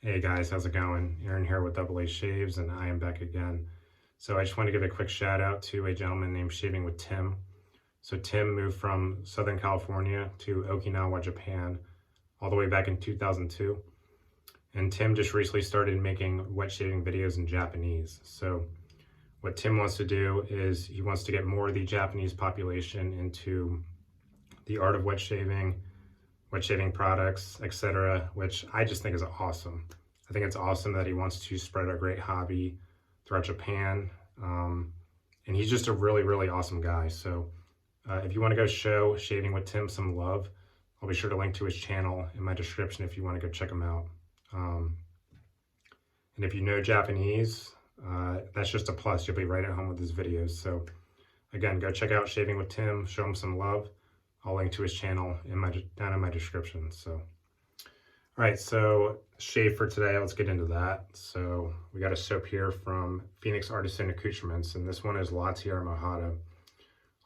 Hey guys, how's it going? Aaron here with AA Shaves, and I am back again. So I just want to give a quick shout out to a gentleman named Shaving with Tim. So Tim moved from Southern California to Okinawa, Japan, all the way back in 2002. And Tim just recently started making wet shaving videos in Japanese. So what Tim wants to do is he wants to get more of the Japanese population into the art of wet shaving products, etc., which I just think is awesome. I think it's awesome that he wants to spread our great hobby throughout Japan. And he's just a really, really awesome guy. So if you want to go show Shaving with Tim some love, I'll be sure to link to his channel in my description if you want to go check him out. And if you know Japanese, that's just a plus. You'll be right at home with his videos. So again, go check out Shaving with Tim, show him some love. I'll link to his channel down in my description. So, all right, so shave for today, let's get into that. So we got a soap here from Phoenix Artisan Accoutrements, and this one is La Tierra Mojada.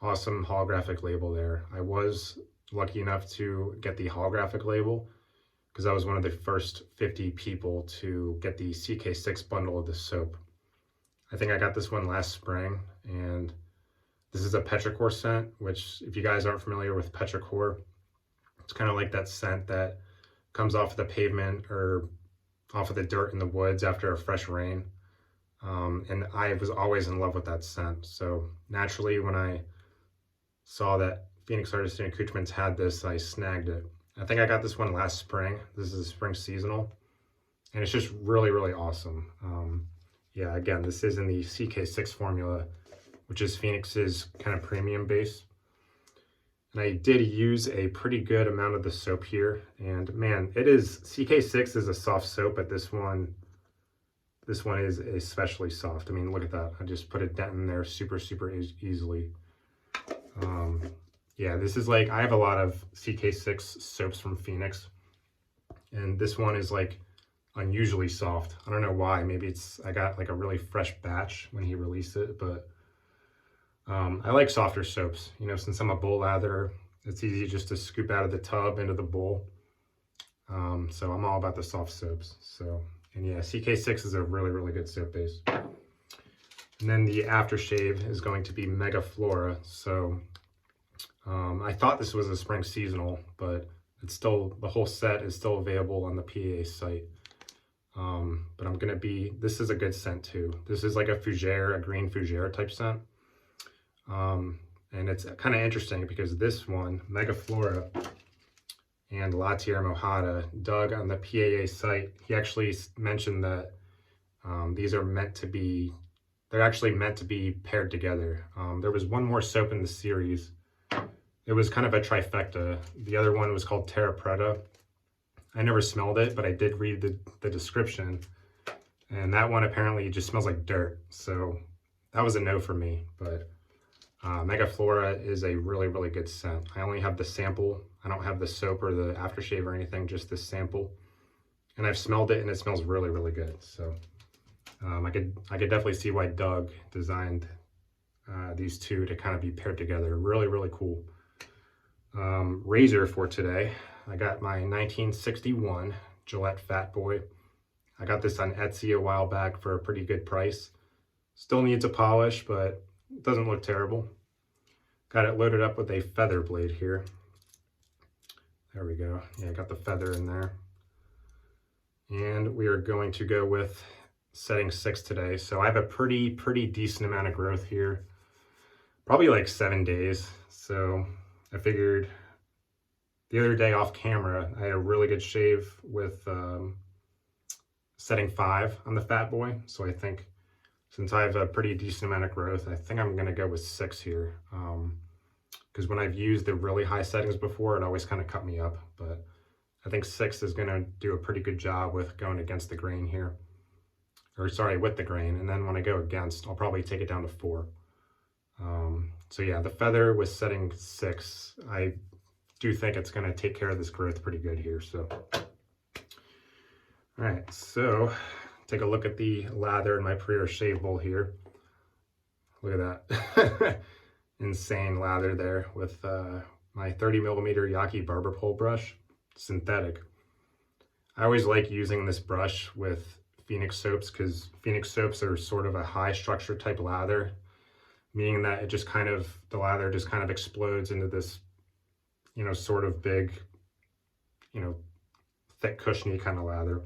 Awesome holographic label there. I was lucky enough to get the holographic label because I was one of the first 50 people to get the CK6 bundle of the soap. I think I got this one last spring, and this is a petrichor scent, which if you guys aren't familiar with petrichor, it's kind of like that scent that comes off of the pavement or off of the dirt in the woods after a fresh rain. And I was always in love with that scent. So naturally, when I saw that Phoenix Artisan Accoutrements had this, I snagged it. I think I got this one last spring. This is a spring seasonal, and it's just really, really awesome. Yeah, again, this is in the CK6 formula, which is Phoenix's kind of premium base. And I did use a pretty good amount of the soap here. And man, CK6 is a soft soap, but this one is especially soft. I mean, look at that. I just put a dent in there super, super easily. Yeah, this is like, I have a lot of CK6 soaps from Phoenix, and this one is like unusually soft. I don't know why. Maybe I got like a really fresh batch when he released it, but I like softer soaps. You know, since I'm a bowl lather, it's easy just to scoop out of the tub into the bowl. So I'm all about the soft soaps. So, and yeah, CK6 is a really, really good soap base. And then the aftershave is going to be Mega Flora. So I thought this was a spring seasonal, but it's still, the whole set is still available on the PAA site. But this is a good scent too. This is like a green fougere type scent. And it's kind of interesting because this one, Mega Flora and La Tierra Mojada, Doug on the PAA site, he actually mentioned that these are they're actually meant to be paired together. There was one more soap in the series. It was kind of a trifecta. The other one was called Terra Preta. I never smelled it, but I did read the description. And that one apparently just smells like dirt. So that was a no for me, but Mega Flora is a really, really good scent. I only have the sample. I don't have the soap or the aftershave or anything, just this sample. And I've smelled it and it smells really, really good. So I could definitely see why Doug designed these two to kind of be paired together. Really, really cool. Razor for today. I got my 1961 Gillette Fatboy. I got this on Etsy a while back for a pretty good price. Still needs a polish, but it doesn't look terrible. Got it loaded up with a feather blade here. There we go. Yeah, I got the feather in there. And we are going to go with setting 6 today. So I have a pretty decent amount of growth here. Probably like 7 days. So I figured the other day off camera, I had a really good shave with setting 5 on the Fatboy. So I think since I have a pretty decent amount of growth, I think I'm going to go with 6 here. Because when I've used the really high settings before, it always kind of cut me up. But I think 6 is going to do a pretty good job with going against the grain here. Or sorry, with the grain. And then when I go against, I'll probably take it down to 4. So yeah, the feather with setting 6, I do think it's going to take care of this growth pretty good here. So, all right, so take a look at the lather in my pre-air shave bowl here. Look at that. Insane lather there with my 30mm Yaki barber pole brush, synthetic. I always like using this brush with Phoenix soaps because Phoenix soaps are sort of a high structure type lather, meaning that it just kind of, the lather just kind of explodes into this, you know, sort of big, you know, thick cushiony kind of lather.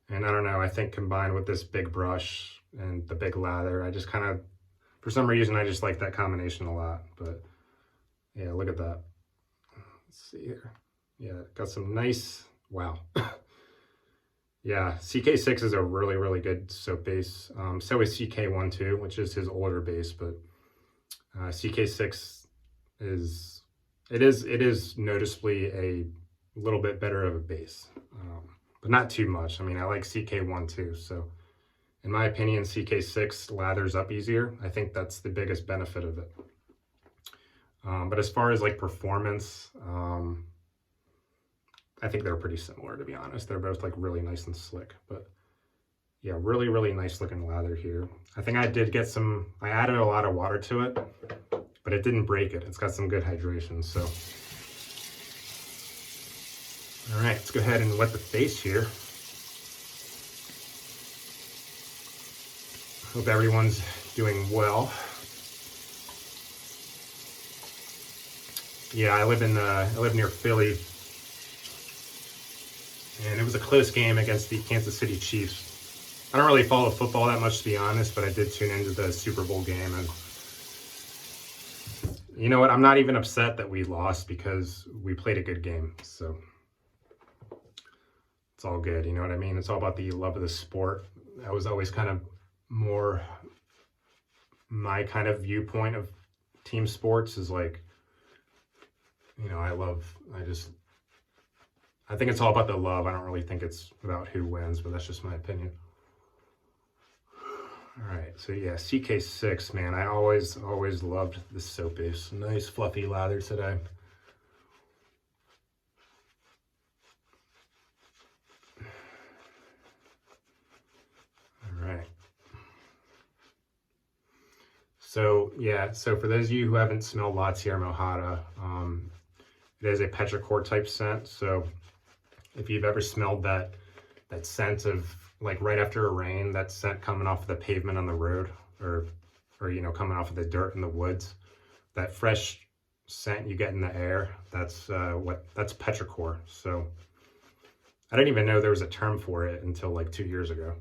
And I don't know, I think combined with this big brush and the big lather, I just kind of, for some reason, I just like that combination a lot. But yeah, look at that. Let's see here. Yeah, got some nice, wow. Yeah, CK6 is a really, really good soap base. So is CK1 too, which is his older base, but CK6 is, it is noticeably a little bit better of a base, but not too much. I mean, I like CK1 too, so in my opinion, CK6 lathers up easier. I think that's the biggest benefit of it. But as far as like performance, I think they're pretty similar, to be honest. They're both like really nice and slick, but yeah, really, really nice looking lather here. I think I did get some, I added a lot of water to it, but it didn't break it. It's got some good hydration, so. All right, let's go ahead and wet the face here. Hope everyone's doing well. Yeah, I live near Philly, and it was a close game against the Kansas City Chiefs. I don't really follow football that much, to be honest, but I did tune into the Super Bowl game, and you know what? I'm not even upset that we lost because we played a good game, so it's all good. You know what I mean? It's all about the love of the sport. That was always kind of more my kind of viewpoint of team sports is like, you know, I think it's all about the love. I don't really think it's about who wins, but that's just my opinion. All right, so yeah, CK6, man, I always loved this soap base. Nice fluffy lather today. All right. So yeah, so for those of you who haven't smelled La Tierra Mojada, it is a petrichor type scent. So if you've ever smelled that scent of like right after a rain, that scent coming off the pavement on the road, or you know, coming off of the dirt in the woods, that fresh scent you get in the air, that's petrichor. So I didn't even know there was a term for it until like 2 years ago.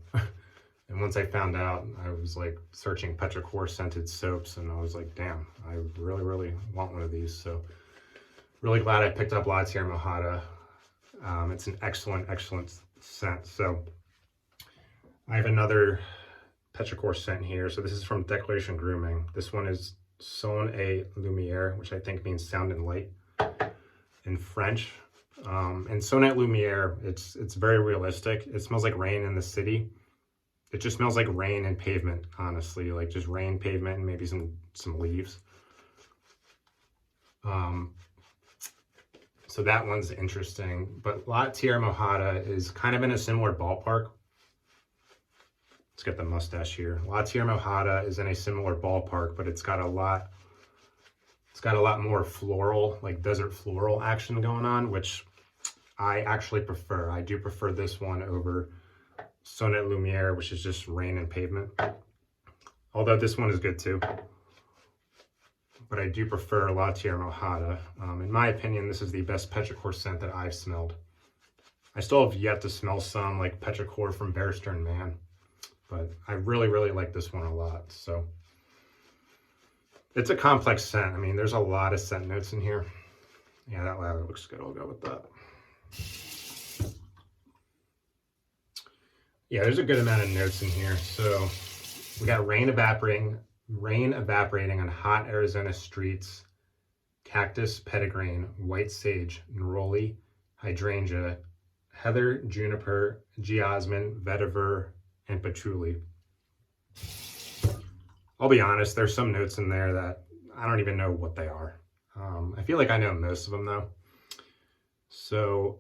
And once I found out, I was like searching petrichor scented soaps, and I was like, damn, I really, really want one of these. So really glad I picked up La Tierra Mojada. It's an excellent, excellent scent. So I have another petrichor scent here. So this is from Declaration Grooming. This one is Son et Lumière, which I think means sound and light in French. And Son et Lumière, it's very realistic. It smells like rain in the city. It just smells like rain and pavement, honestly, like just rain, pavement, and maybe some leaves. So that one's interesting. But La Tierra Mojada is kind of in a similar ballpark. Let's get the mustache here. La Tierra Mojada is in a similar ballpark, but it's got a lot more floral, like desert floral action going on, which I actually prefer. I do prefer this one over Son et Lumière, which is just rain and pavement. Although this one is good too. But I do prefer La Tierra Mojada. In my opinion, this is the best petrichor scent that I've smelled. I still have yet to smell some like petrichor from Bear Stearns Man, but I really, really like this one a lot. So it's a complex scent. I mean, there's a lot of scent notes in here. Yeah, that lather looks good. I'll go with that. Yeah, there's a good amount of notes in here. So we got rain evaporating on hot Arizona streets, cactus, petitgrain, white sage, neroli, hydrangea, heather, juniper, geosmin, vetiver, and patchouli. I'll be honest, there's some notes in there that I don't even know what they are. I feel like I know most of them though. So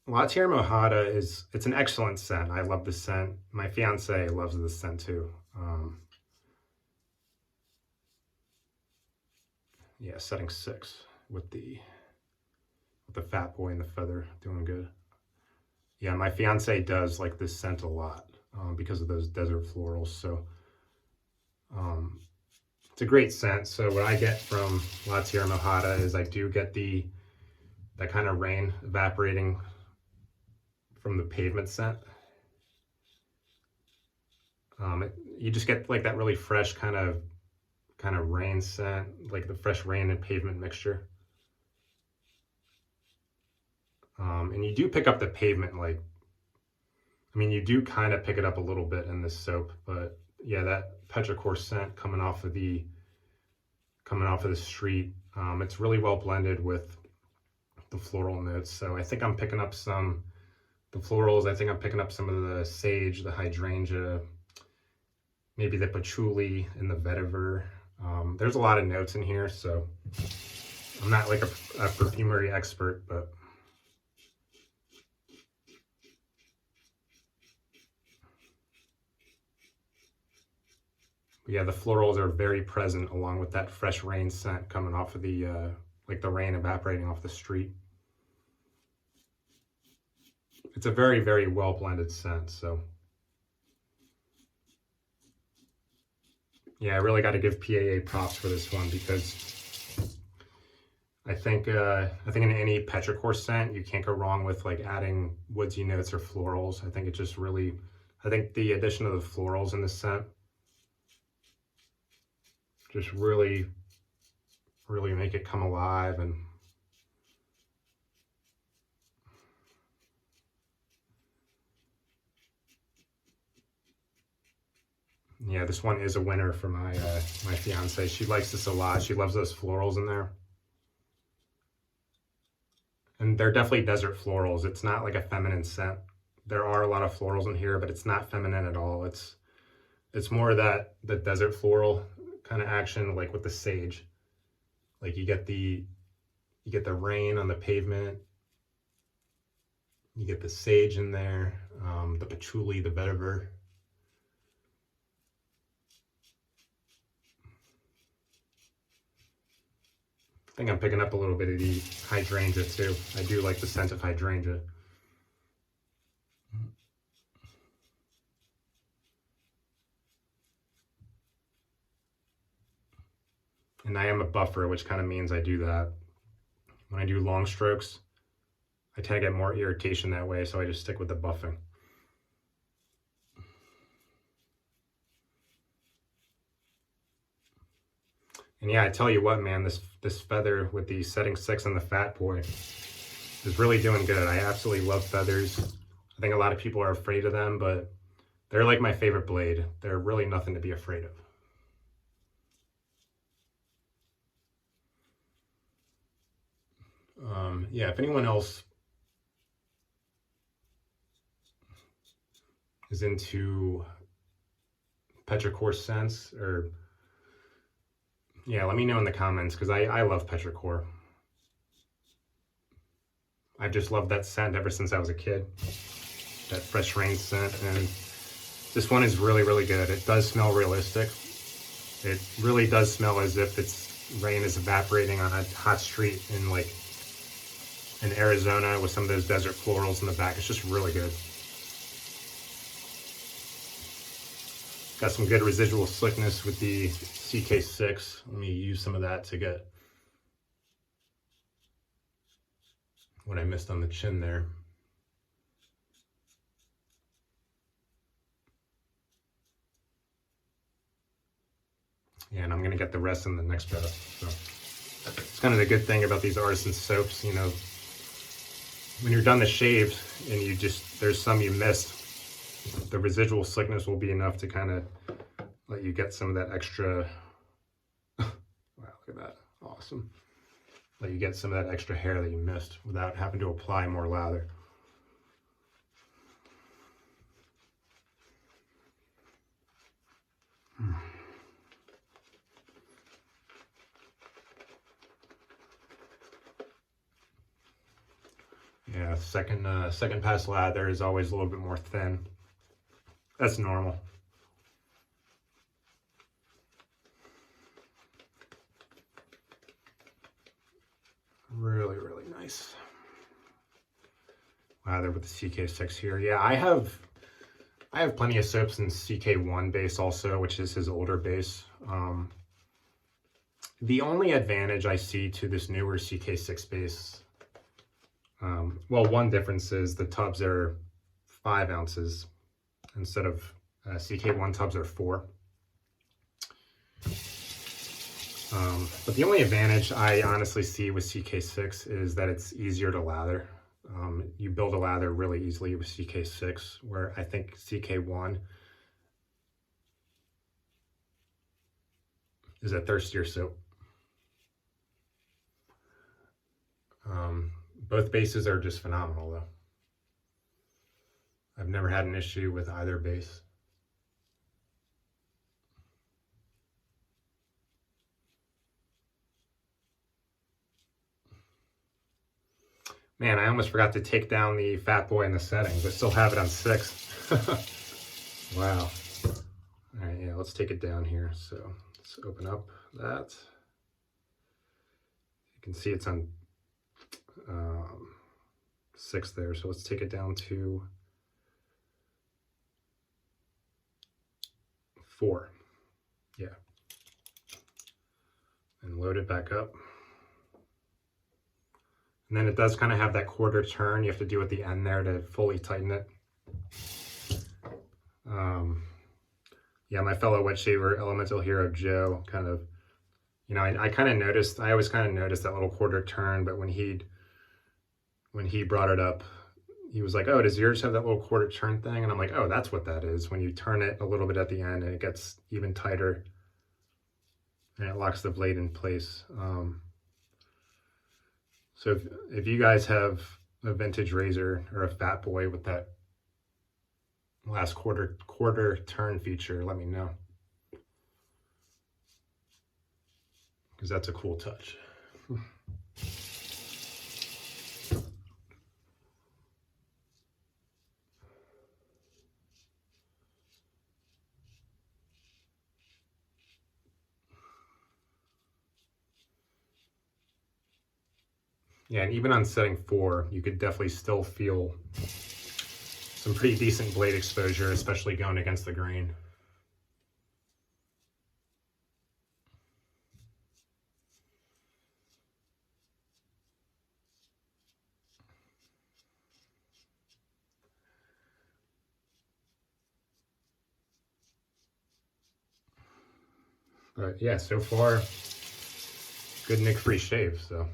La Tierra Mojada it's an excellent scent. I love the scent. My fiance loves the scent too. Yeah, setting 6 with the Fatboy and the feather, doing good. Yeah, my fiance does like this scent a lot because of those desert florals. So um, it's a great scent. So what I get from La Tierra Mojada is I do get that kind of rain evaporating from the pavement scent. You just get like that really fresh kind of rain scent, like the fresh rain and pavement mixture. And you do pick up the pavement, like, I mean, you do kind of pick it up a little bit in this soap, but yeah, that petrichor scent coming off of the street, it's really well blended with the floral notes. So I think I'm picking up the florals. I think I'm picking up some of the sage, the hydrangea, maybe the patchouli and the vetiver. There's a lot of notes in here, so I'm not like a perfumery expert, but yeah, the florals are very present along with that fresh rain scent coming off of the like the rain evaporating off the street. It's a very, very well blended scent. So yeah, I really got to give PAA props for this one, because I think in any petrichor scent you can't go wrong with like adding woodsy notes or florals. I think it just really, I think the addition of the florals in the scent just really make it come alive. And yeah, this one is a winner for my my fiance. She likes this a lot. She loves those florals in there. And they're definitely desert florals. It's not like a feminine scent. There are a lot of florals in here, but it's not feminine at all. It's more that the desert floral kind of action, like with the sage. Like you get the rain on the pavement. You get the sage in there, the patchouli, the vetiver. I think I'm picking up a little bit of the hydrangea too. I do like the scent of hydrangea. And I am a buffer, which kind of means I do that. When I do long strokes, I tend to get more irritation that way, so I just stick with the buffing. And yeah, I tell you what, man, this feather with the setting 6 on the Fatboy is really doing good. I absolutely love feathers. I think a lot of people are afraid of them, but they're like my favorite blade. They're really nothing to be afraid of. Yeah, if anyone else is into petrichor scents, or yeah, let me know in the comments, because I love petrichor. I've just loved that scent ever since I was a kid. That fresh rain scent, and this one is really, really good. It does smell realistic. It really does smell as if rain is evaporating on a hot street in Arizona with some of those desert florals in the back. It's just really good. Got some good residual slickness with the CK6. Let me use some of that to get what I missed on the chin there. Yeah, and I'm gonna get the rest in the next breath. So it's kind of the good thing about these artisan soaps, you know, when you're done the shave and there's some you missed, the residual slickness will be enough to kind of let you get some of that extra, wow, look at that, awesome. Let you get some of that extra hair that you missed without having to apply more lather. Yeah, second pass lather is always a little bit more thin. That's normal. Really, really nice. lather with the CK6 here. Yeah, I have plenty of soaps in CK1 base also, which is his older base. The only advantage I see to this newer CK6 base, well, one difference is the tubs are 5 ounces instead of CK1 tubs are 4. But the only advantage I honestly see with CK6 is that it's easier to lather. You build a lather really easily with CK6, where I think CK1 is a thirstier soap. Both bases are just phenomenal though. I've never had an issue with either base. Man, I almost forgot to take down the Fatboy in the settings. I still have it on 6. Wow. All right, yeah, let's take it down here. So let's open up that. You can see it's on 6 there. So let's take it down to 4. Yeah. And load it back up. And then it does kind of have that quarter turn you have to do at the end there to fully tighten it. Yeah, my fellow Wetshaver Elemental Hero Joe kind of, you know, I kind of noticed, I always kind of noticed that little quarter turn, but when he brought it up, he was like, oh, does yours have that little quarter turn thing? And I'm like, oh, that's what that is. When you turn it a little bit at the end and it gets even tighter and it locks the blade in place. So if you guys have a vintage razor or a Fatboy with that last quarter turn feature, let me know, because that's a cool touch. Yeah, and even on setting 4, you could definitely still feel some pretty decent blade exposure, especially going against the grain. But yeah, so far, good nick-free shave, so.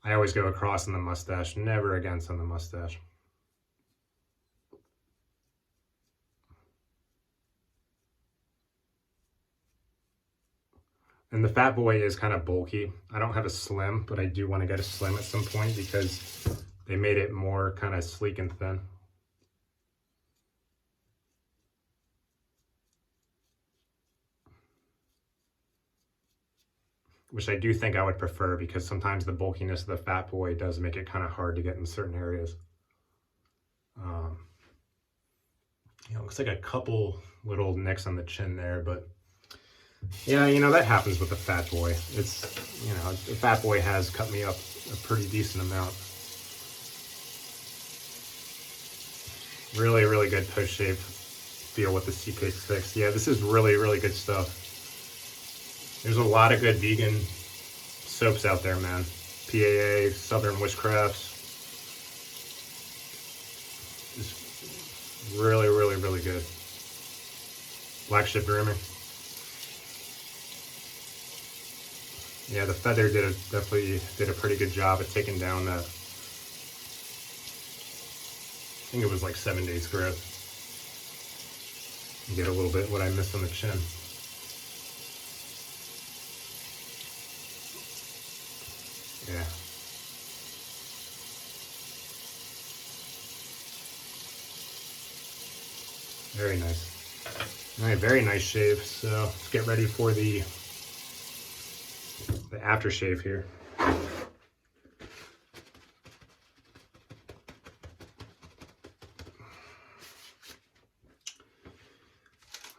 I always go across on the mustache, never against on the mustache. And the Fatboy is kind of bulky. I don't have a slim, but I do want to get a slim at some point because they made it more kind of sleek and thin. Which I do think I would prefer, because sometimes the bulkiness of the Fatboy does make it kind of hard to get in certain areas. You know, it looks like a couple little nicks on the chin there, but yeah, you know, that happens with the Fatboy. It's, you know, the Fatboy has cut me up a pretty decent amount. Really, really good post-shave feel with the CK6. Yeah, this is really, really good stuff. There's a lot of good vegan soaps out there, man. PAA, Southern Witchcrafts. Just really, really, really good. Black Ship Grooming. Yeah, the Feather definitely did a pretty good job at taking down that. I think it was like 7 days growth. You get a little bit what I missed on the chin. Yeah. Very nice. All right, very nice shave. So let's get ready for the aftershave here.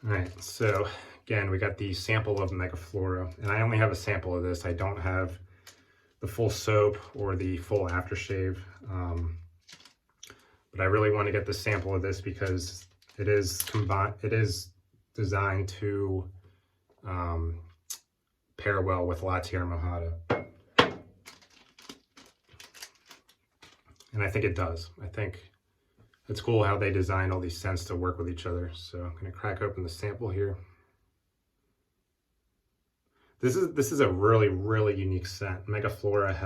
All right, so again, we got the sample of Megaflora, and I only have a sample of this. I don't have the full soap or the full aftershave, but I really want to get the sample of this because it is designed to pair well with La Tierra Mojada. And I think it does. I think it's cool how they designed all these scents to work with each other. So I'm going to crack open the sample here. This is a really, really unique scent. Megaflora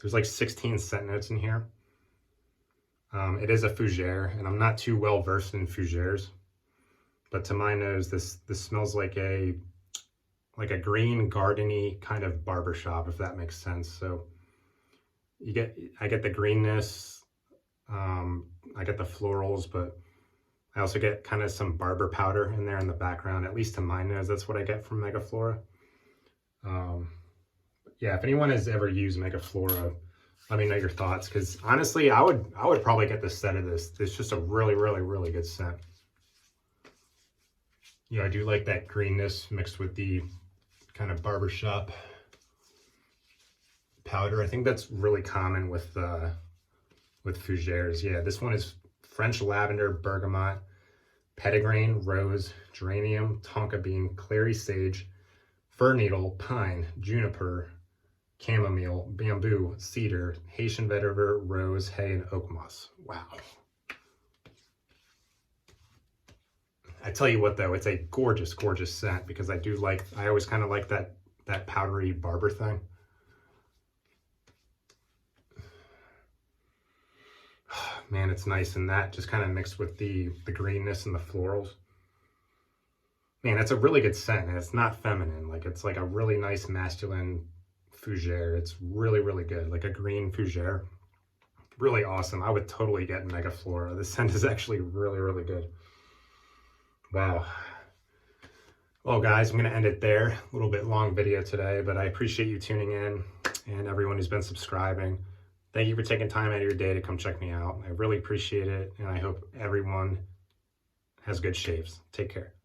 there's like 16 scent notes in here. It is a fougere, and I'm not too well versed in fougères, but to my nose, this smells like a green gardeny kind of barbershop, if that makes sense. So I get the greenness, I get the florals, but I also get kind of some barber powder in there in the background, at least to my nose. That's what I get from Megaflora. Yeah, if anyone has ever used Megaflora, let me know your thoughts, because honestly, I would probably get the scent of this. It's just a really, really, really good scent. Yeah, I do like that greenness mixed with the kind of barbershop powder. I think that's really common with fougères. Yeah, this one is French lavender, bergamot, petitgrain, rose, geranium, tonka bean, clary sage, fir needle, pine, juniper, chamomile, bamboo, cedar, Haitian vetiver, rose, hay, and oak moss. Wow. I tell you what though, it's a gorgeous, gorgeous scent, because I always kind of like that powdery barber thing. Man, it's nice, and that just kind of mixed with the greenness and the florals. Man, it's a really good scent, and it's not feminine. Like, it's like a really nice masculine fougere. It's really, really good, like a green fougere. Really awesome. I would totally get Megaflora. The scent is actually really, really good. Wow. Well, guys, I'm going to end it there. A little bit long video today, but I appreciate you tuning in, and everyone who's been subscribing. Thank you for taking time out of your day to come check me out. I really appreciate it, and I hope everyone has good shaves. Take care.